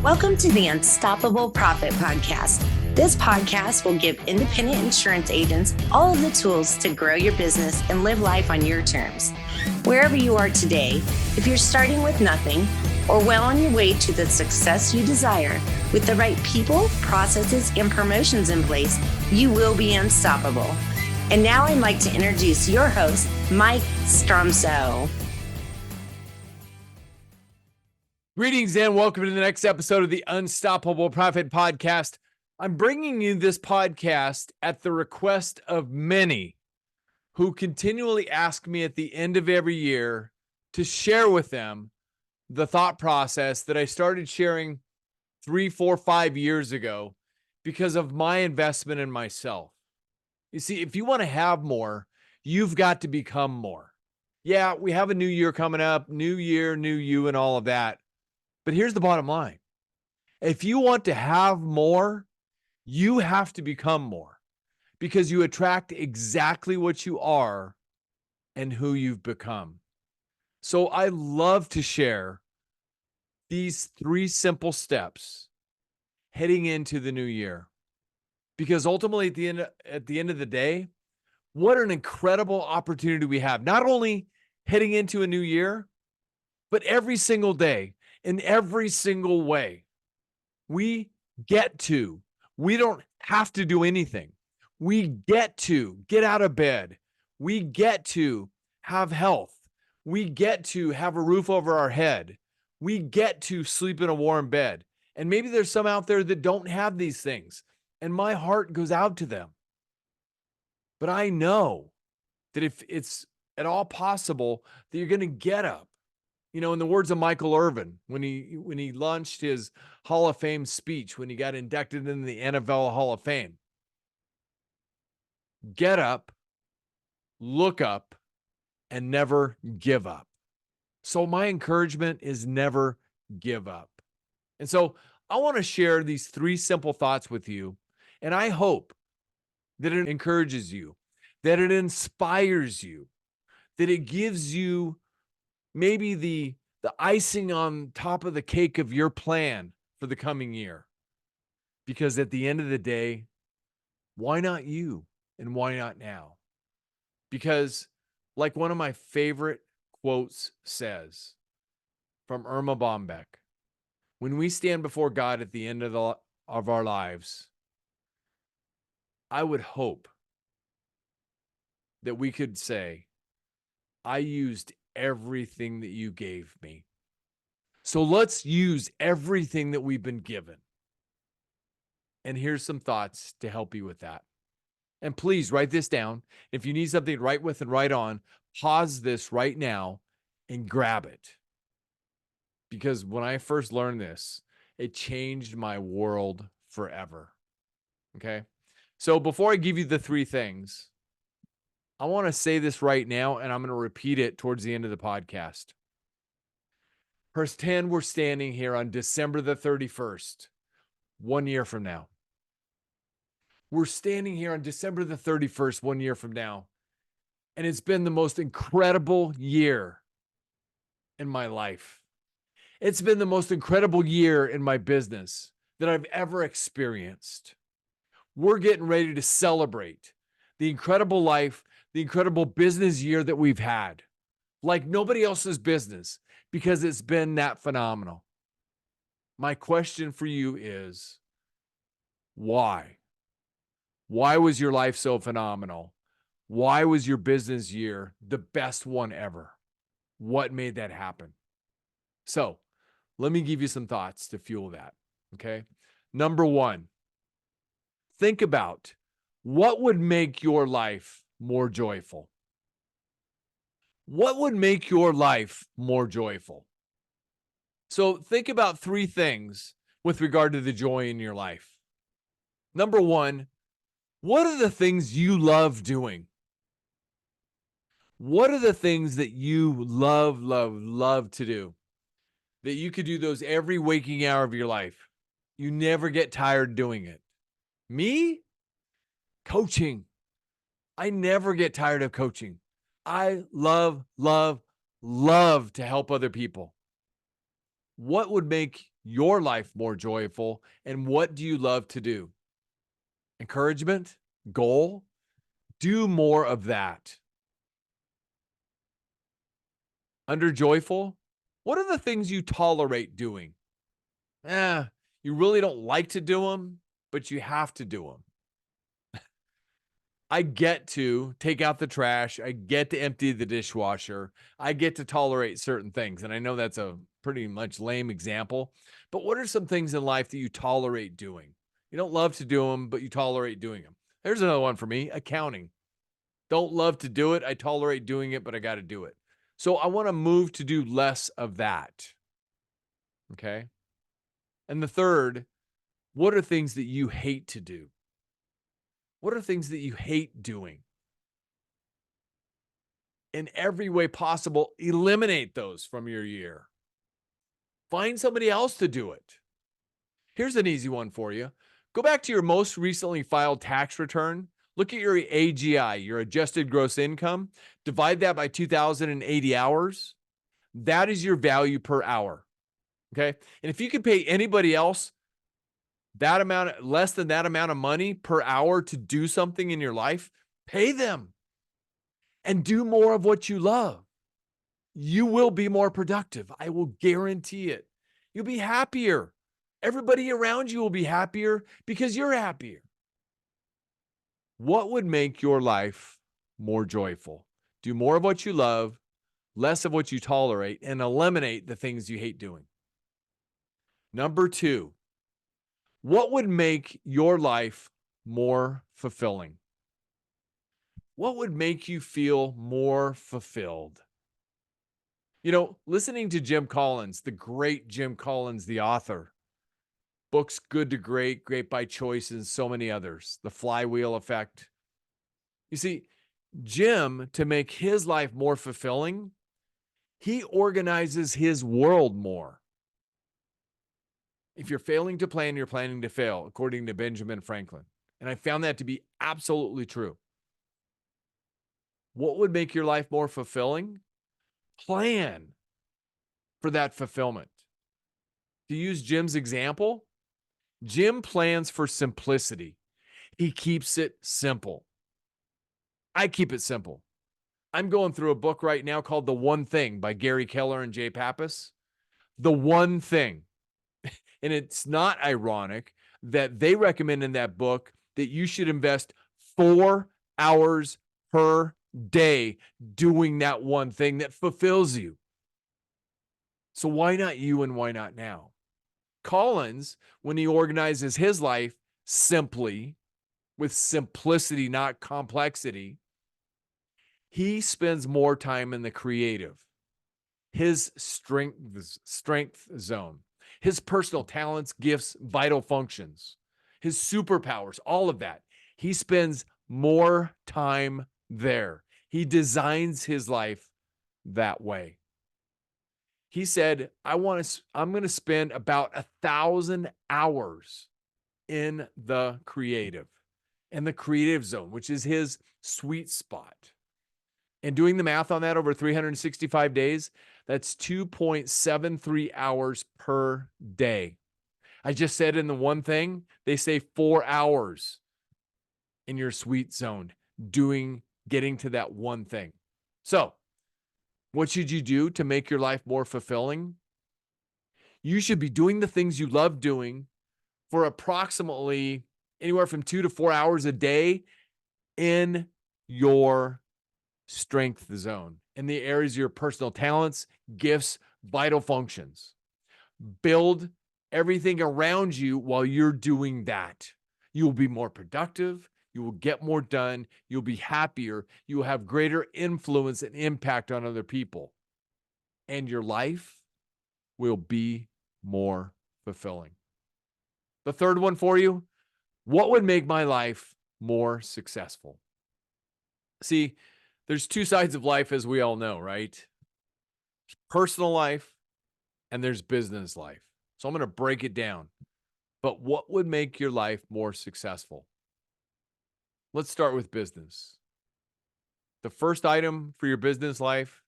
Welcome to the Unstoppable Profit Podcast. This podcast will give independent insurance agents all of the tools to grow your business and live life on your terms. Wherever you are today, if you're starting with nothing or well on your way to the success you desire, with the right people, processes, and promotions in place, you will be unstoppable. And now I'd like to introduce your host, Mike Stromsoe. Greetings and welcome to the next episode of the Unstoppable Profit Podcast. I'm bringing you this podcast at the request of many who continually ask me at the end of every year to share with them the thought process that I started sharing 3, 4, 5 years ago because of my investment in myself. You see, if you want to have more, you've got to become more. Yeah, we have a new year coming up, new year, new you, and all of that. But here's the bottom line. If you want to have more, you have to become more because you attract exactly what you are and who you've become. So I love to share these 3 simple steps heading into the new year because ultimately at the end of the day, what an incredible opportunity we have, not only heading into a new year, but every single day. In every single way, we don't have to do anything. We get to get out of bed. We get to have health. We get to have a roof over our head. We get to sleep in a warm bed. And maybe there's some out there that don't have these things. And my heart goes out to them. But I know that if it's at all possible that you're going to get up. You know, in the words of Michael Irvin, when he launched his Hall of Fame speech, when he got inducted into the NFL Hall of Fame, get up, look up, and never give up. So my encouragement is never give up. And so I want to share these 3 simple thoughts with you. And I hope that it encourages you, that it inspires you, that it gives you maybe the icing on top of the cake of your plan for the coming year. Because at the end of the day, why not you and why not now? Because like one of my favorite quotes says from Irma Bombeck, when we stand before God at the end of our lives, I would hope that we could say, I used everything that you gave me. So let's use everything that we've been given. And here's some thoughts to help you with that. And please write this down. If you need something to write with and write on, pause this right now and grab it. Because when I first learned this, it changed my world forever. Okay? So before I give you the 3 things, I want to say this right now, and I'm going to repeat it towards the end of the podcast. Pretend we're standing here on December the 31st, 1 year from now. We're standing here on December the 31st, 1 year from now, and it's been the most incredible year in my life. It's been the most incredible year in my business that I've ever experienced. We're getting ready to celebrate the incredible life, the incredible business year that we've had, like nobody else's business, because it's been that phenomenal. My question for you is, why? Why was your life so phenomenal? Why was your business year the best one ever? What made that happen? So let me give you some thoughts to fuel that, okay? Number 1, think about what would make your life more joyful. What would make your life more joyful? So think about 3 things with regard to the joy in your life. Number 1, what are the things you love doing? What are the things that you love to do? That you could do those every waking hour of your life. You never get tired doing it. Me? Coaching. I never get tired of coaching. I love to help other people. What would make your life more joyful? And what do you love to do? Encouragement, goal, do more of that. Under joyful, what are the things you tolerate doing? You really don't like to do them, but you have to do them. I get to take out the trash. I get to empty the dishwasher. I get to tolerate certain things. And I know that's a pretty much lame example, but what are some things in life that you tolerate doing? You don't love to do them, but you tolerate doing them. There's another one for me, accounting. Don't love to do it. I tolerate doing it, but I got to do it. So I want to move to do less of that. Okay. And the third, what are things that you hate to do? What are things that you hate doing? In every way possible, eliminate those from your year. Find somebody else to do it. Here's an easy one for you. Go back to your most recently filed tax return. Look at your AGI, your adjusted gross income. Divide that by 2,080 hours. That is your value per hour. Okay. And if you could pay anybody else that amount, less than that amount of money per hour to do something in your life, pay them and do more of what you love. You will be more productive. I will guarantee it. You'll be happier. Everybody around you will be happier because you're happier. What would make your life more joyful? Do more of what you love, less of what you tolerate, and eliminate the things you hate doing. Number 2, what would make your life more fulfilling? What would make you feel more fulfilled? You know, listening to Jim Collins, the great Jim Collins, the author, books Good to Great, Great by Choice, and so many others, The Flywheel Effect. You see, Jim, to make his life more fulfilling, he organizes his world more. If you're failing to plan, you're planning to fail, according to Benjamin Franklin. And I found that to be absolutely true. What would make your life more fulfilling? Plan for that fulfillment. To use Jim's example, Jim plans for simplicity. He keeps it simple. I keep it simple. I'm going through a book right now called The One Thing by Gary Keller and Jay Pappas. The One Thing. And it's not ironic that they recommend in that book that you should invest 4 hours per day doing that one thing that fulfills you. So why not you and why not now? Collins, when he organizes his life simply, with simplicity, not complexity, he spends more time in the creative, his strength zone, his personal talents, gifts, vital functions, his superpowers, all of that. He spends more time there. He designs his life that way. He said, I'm going to spend about 1,000 hours in the creative zone, which is his sweet spot. And doing the math on that over 365 days, that's 2.73 hours per day. I just said in The One Thing, they say 4 hours in your sweet zone getting to that one thing. So, what should you do to make your life more fulfilling? You should be doing the things you love doing for approximately anywhere from 2 to 4 hours a day in your strength zone, in the areas of your personal talents, gifts, vital functions. Build everything around you while you're doing that. You will be more productive. You will get more done. You'll be happier. You will have greater influence and impact on other people. And your life will be more fulfilling. The third one for you, what would make my life more successful? See, there's 2 sides of life, as we all know, right? There's personal life and there's business life. So I'm going to break it down. But what would make your life more successful? Let's start with business. The first item for your business life,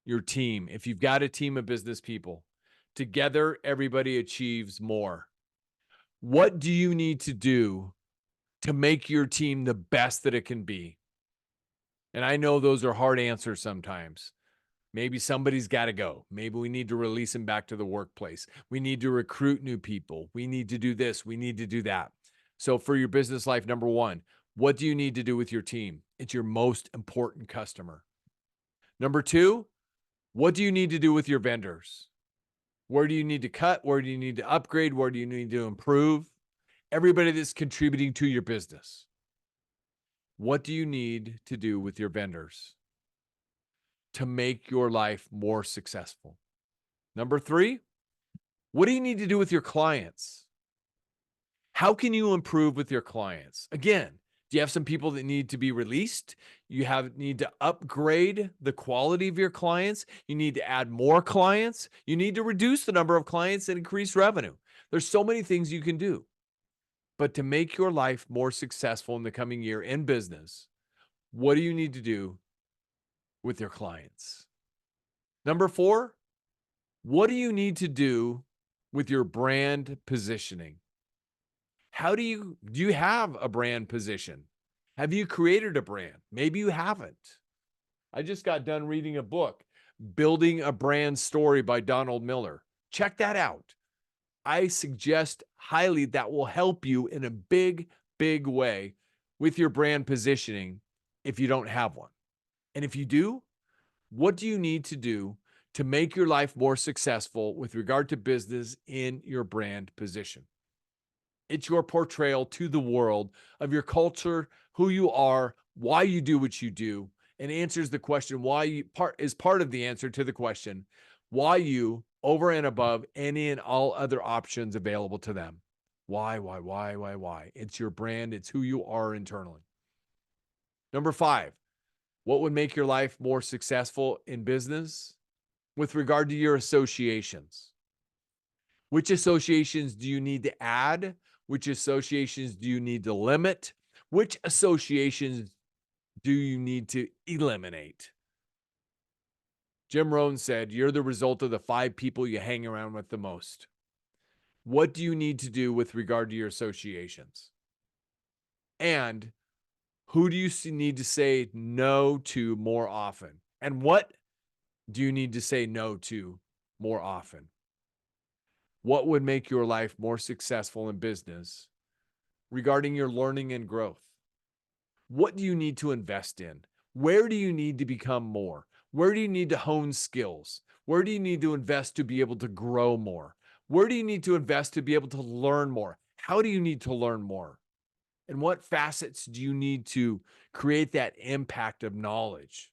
your team. If you've got a team of business people, Together, everybody achieves more. What do you need to do to make your team the best that it can be? And I know those are hard answers sometimes. Maybe somebody's got to go. Maybe we need to release them back to the workplace. We need to recruit new people. We need to do this. We need to do that. So for your business life, number one, what do you need to do with your team? It's your most important customer. Number two, what do you need to do with your vendors? Where do you need to cut? Where do you need to upgrade? Where do you need to improve? Everybody that's contributing to your business. What do you need to do with your vendors to make your life more successful? Number three, what do you need to do with your clients? How can you improve with your clients? Again, do you have some people that need to be released? You need to upgrade the quality of your clients. You need to add more clients. You need to reduce the number of clients and increase revenue. There's so many things you can do. But to make your life more successful in the coming year in business, what do you need to do with your clients? Number four, what do you need to do with your brand positioning? Do you have a brand position? Have you created a brand? Maybe you haven't. I just got done reading a book, Building a Brand Story by Donald Miller. Check that out. I suggest highly that will help you in a big, big way with your brand positioning if you don't have one. And if you do, what do you need to do to make your life more successful with regard to business in your brand position? It's your portrayal to the world of your culture, who you are, why you do what you do, and answers the question is part of the answer to the question, why you over and above any and all other options available to them. Why? It's your brand. It's who you are internally. Number five, what would make your life more successful in business with regard to your associations? Which associations do you need to add? Which associations do you need to limit? Which associations do you need to eliminate? Jim Rohn said, you're the result of the 5 people you hang around with the most. What do you need to do with regard to your associations? And who do you need to say no to more often? And what do you need to say no to more often? What would make your life more successful in business regarding your learning and growth? What do you need to invest in? Where do you need to become more? Where do you need to hone skills? Where do you need to invest to be able to grow more? Where do you need to invest to be able to learn more? How do you need to learn more? And what facets do you need to create that impact of knowledge?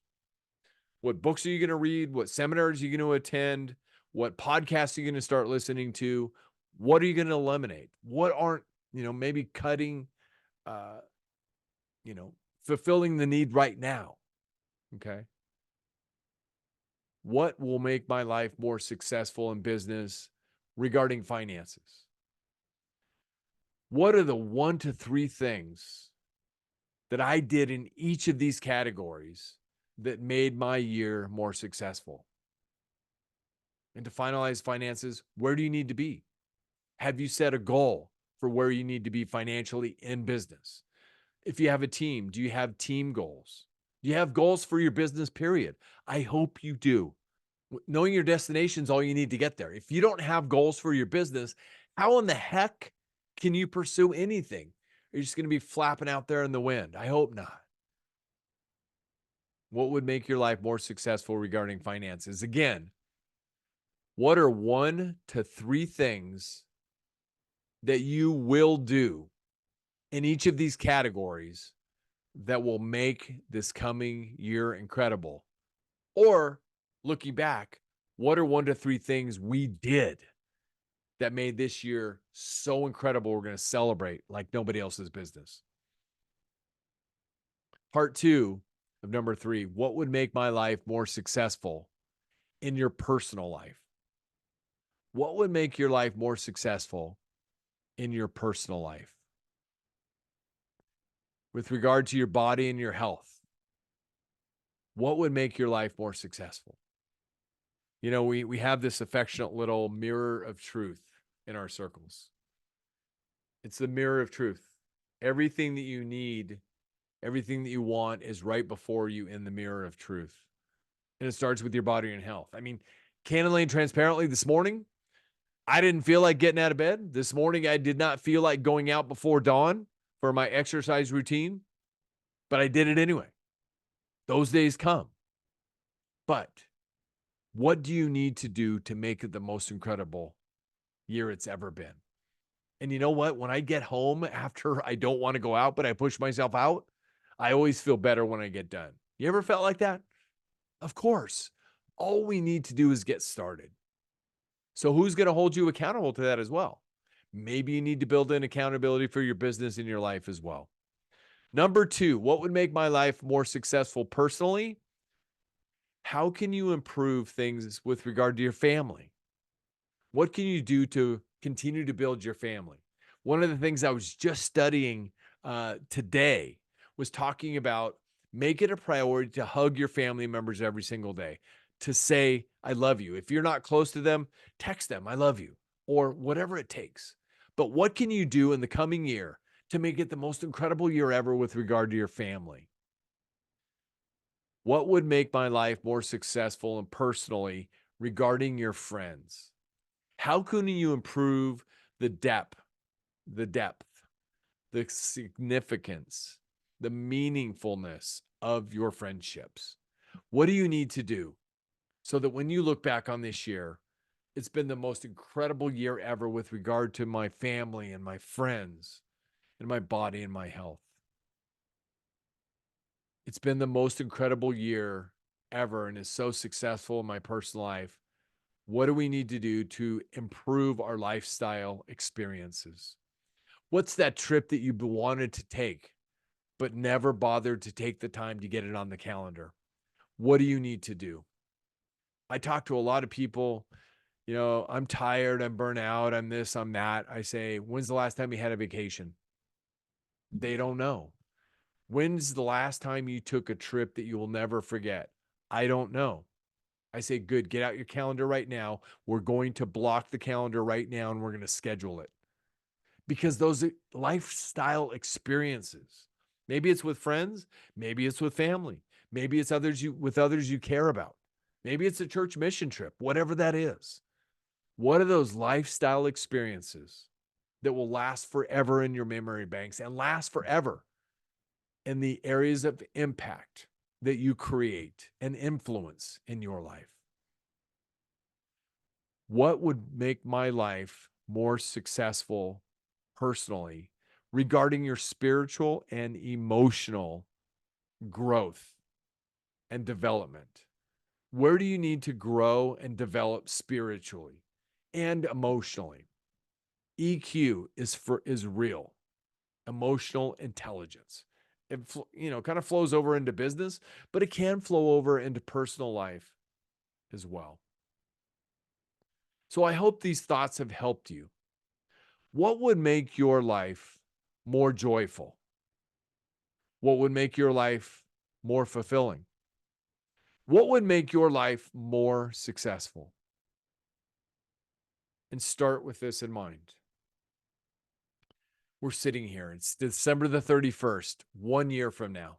What books are you going to read? What seminars are you going to attend? What podcasts are you going to start listening to? What are you going to eliminate? What aren't, maybe cutting, fulfilling the need right now? Okay. What will make my life more successful in business regarding finances? What are the 1 to 3 things that I did in each of these categories that made my year more successful? And to finalize finances, where do you need to be? Have you set a goal for where you need to be financially in business? If you have a team, do you have team goals? Do you have goals for your business, period? I hope you do. Knowing your destination is all you need to get there. If you don't have goals for your business, how in the heck can you pursue anything? Are you just going to be flapping out there in the wind? I hope not. What would make your life more successful regarding finances? Again, what are 1 to 3 things that you will do in each of these categories that will make this coming year incredible? Or looking back, what are 1 to 3 things we did that made this year so incredible we're going to celebrate like nobody else's business? Part 2 of number 3, what would make my life more successful in your personal life? What would make your life more successful in your personal life? With regard to your body and your health, what would make your life more successful? We have this affectionate little mirror of truth in our circles. It's the mirror of truth. Everything that you need, everything that you want is right before you in the mirror of truth. And it starts with your body and health. I mean, candidly and transparently, this morning, I didn't feel like getting out of bed. This morning, I did not feel like going out before dawn for my exercise routine, but I did it anyway. Those days come. But what do you need to do to make it the most incredible year it's ever been? And you know what? When I get home after I don't want to go out, but I push myself out, I always feel better when I get done. You ever felt like that? Of course. All we need to do is get started. So who's going to hold you accountable to that as well? Maybe you need to build in accountability for your business in your life as well. Number 2, what would make my life more successful personally? How can you improve things with regard to your family? What can you do to continue to build your family? One of the things I was just studying today was talking about make it a priority to hug your family members every single day, to say, I love you. If you're not close to them, text them, I love you, or whatever it takes. But what can you do in the coming year to make it the most incredible year ever with regard to your family? What would make my life more successful and personally regarding your friends? How can you improve the depth, the significance, the meaningfulness of your friendships? What do you need to do so that when you look back on this year, it's been the most incredible year ever with regard to my family and my friends and my body and my health? It's been the most incredible year ever and is so successful in my personal life. What do we need to do to improve our lifestyle experiences? What's that trip that you've wanted to take, but never bothered to take the time to get it on the calendar? What do you need to do? I talk to a lot of people, I'm tired, I'm burnt out, I'm this, I'm that. I say, when's the last time you had a vacation? They don't know. When's the last time you took a trip that you will never forget? I don't know. I say, good, get out your calendar right now. We're going to block the calendar right now and we're going to schedule it. Because those lifestyle experiences, maybe it's with friends, maybe it's with family, maybe it's with others you care about. Maybe it's a church mission trip, whatever that is. What are those lifestyle experiences that will last forever in your memory banks and last forever in the areas of impact that you create and influence in your life? What would make my life more successful personally regarding your spiritual and emotional growth and development? Where do you need to grow and develop spiritually and emotionally? EQ is real, emotional intelligence. It kind of flows over into business, but it can flow over into personal life as well. So I hope these thoughts have helped you. What would make your life more joyful? What would make your life more fulfilling? What would make your life more successful? And start with this in mind. We're sitting here. It's December the 31st, 1 year from now.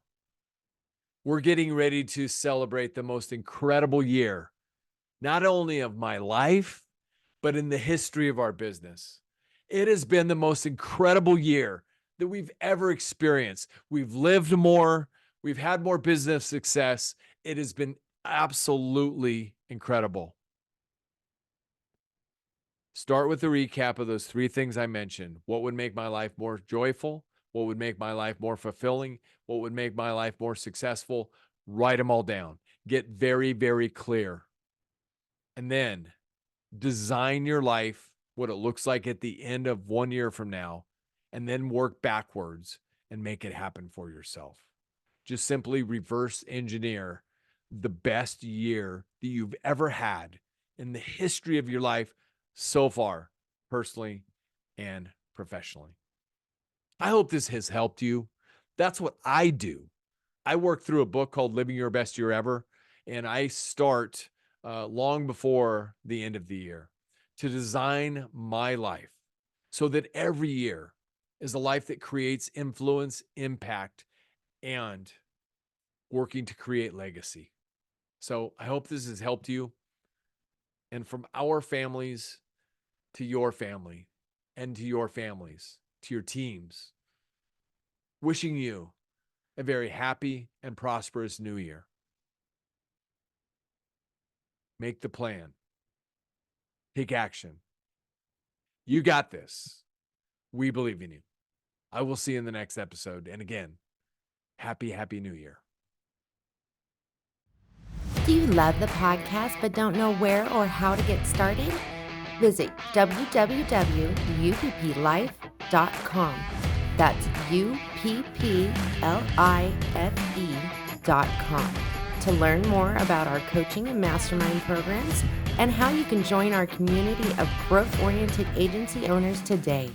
We're getting ready to celebrate the most incredible year, not only of my life, but in the history of our business. It has been the most incredible year that we've ever experienced. We've lived more. We've had more business success. It has been absolutely incredible. Start with a recap of those 3 things I mentioned. What would make my life more joyful? What would make my life more fulfilling? What would make my life more successful? Write them all down. Get very, very clear. And then design your life, what it looks like at the end of 1 year from now, and then work backwards and make it happen for yourself. Just simply reverse engineer the best year that you've ever had in the history of your life so far, personally and professionally. I hope this has helped you. That's what I do. I work through a book called Living Your Best Year Ever, and I start long before the end of the year to design my life so that every year is a life that creates influence, impact, and working to create legacy. So I hope this has helped you. And from our families to your family and to your families, to your teams, wishing you a very happy and prosperous new year. Make the plan. Take action. You got this. We believe in you. I will see you in the next episode. And again, happy New Year. Do you love the podcast but don't know where or how to get started? Visit www.upplife.com. That's UPPLIFE.com to learn more about our coaching and mastermind programs and how you can join our community of growth-oriented agency owners today.